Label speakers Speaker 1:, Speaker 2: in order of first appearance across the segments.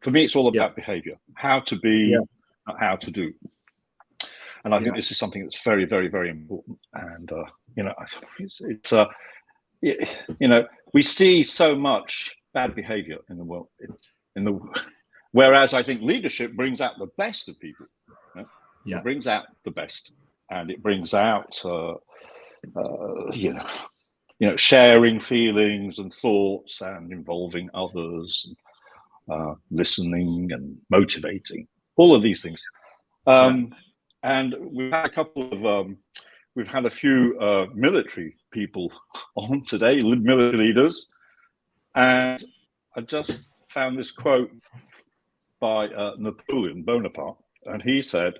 Speaker 1: for me, it's all about behavior, how to be, not how to do. And I think this is something that's very, very, very important. And, you know, we see so much bad behavior in the world, whereas I think leadership brings out the best of people. It brings out the best, and it brings out, sharing feelings and thoughts and involving others, and, listening and motivating, all of these things. And we've had a few military people on today, military leaders, and I just found this quote by Napoleon Bonaparte, and he said,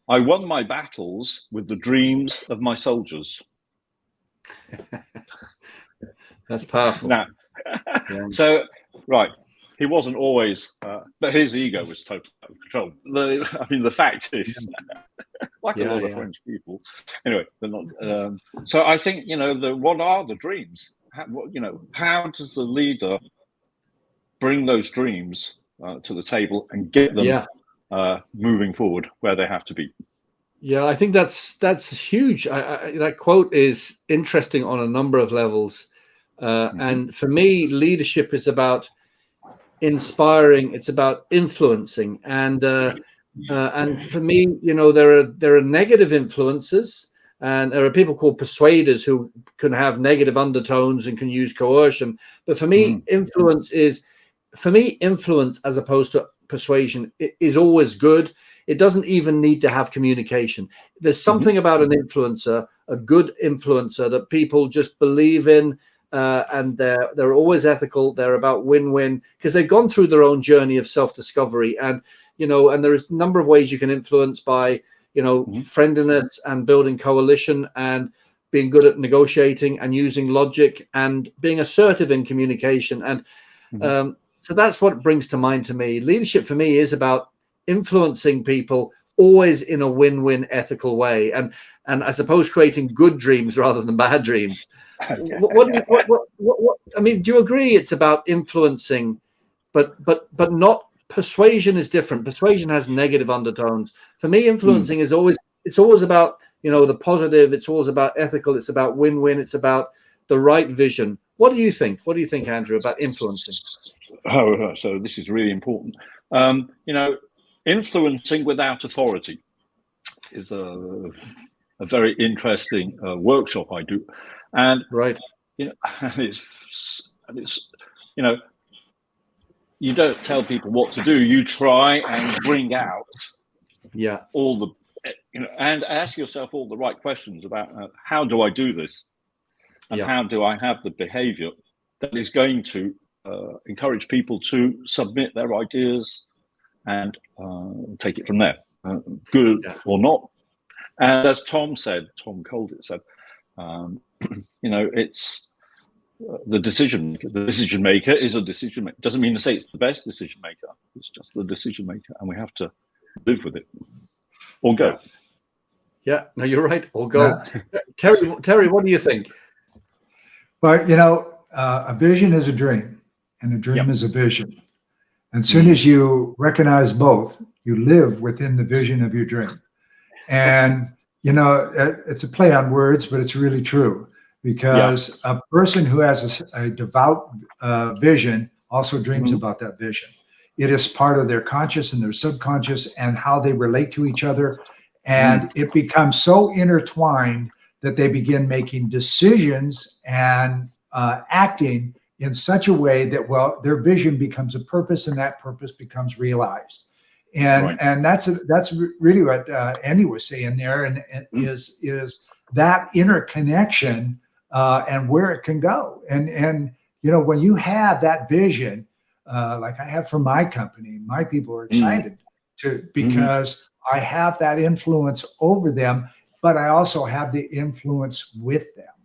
Speaker 1: "I won my battles with the dreams of my soldiers."
Speaker 2: That's powerful.
Speaker 1: Now, so, right, he wasn't always, but his ego was totally out of control. I mean, the fact is, like a lot of French people, anyway, they're not. So I think, what are the dreams? How does the leader bring those dreams to the table and get them moving forward where they have to be?
Speaker 2: Yeah, I think that's huge. That quote is interesting on a number of levels. And for me, leadership is about inspiring. It's about influencing. And for me, there are negative influences, and there are people called persuaders who can have negative undertones and can use coercion. But for me, influence as opposed to persuasion is always good. It doesn't even need to have communication. There's something about an influencer, a good influencer, that people just believe in, and they're always ethical. They're about win-win because they've gone through their own journey of self-discovery, and there's a number of ways you can influence by friendliness and building coalition and being good at negotiating and using logic and being assertive in communication. And so that's what brings to mind to me. Leadership for me is about influencing people always in a win-win ethical way, and I suppose creating good dreams rather than bad dreams. What I mean, do you agree it's about influencing, but not persuasion is different. Persuasion has negative undertones. For me, influencing is always about the positive. It's always about ethical. It's about win-win. It's about the right vision. What do you think? What do you think, Andrew, about influencing?
Speaker 1: Oh, so this is really important. Influencing without authority is a very interesting workshop I do, and it's you don't tell people what to do. You try and bring out all the and ask yourself all the right questions about how do I do this, and how do I have the behavior that is going to encourage people to submit their ideas and take it from there, good or not. And as Tom Colditz said, it's the decision maker. The decision maker is a decision maker. Doesn't mean to say it's the best decision maker. It's just the decision maker, and we have to live with it or go.
Speaker 2: Yeah, no, you're right. Or go. Terry, what do you think?
Speaker 3: Well, a vision is a dream, and a dream is a vision. And as soon as you recognize both, you live within the vision of your dream. And, it's a play on words, but it's really true, because a person who has a devout vision also dreams about that vision. It is part of their conscious and their subconscious and how they relate to each other. And it becomes so intertwined that they begin making decisions and acting in such a way that, their vision becomes a purpose, and that purpose becomes realized. And that's really what Andy was saying there, and is that interconnection and where it can go. And when you have that vision, like I have for my company, my people are excited because I have that influence over them, but I also have the influence with them.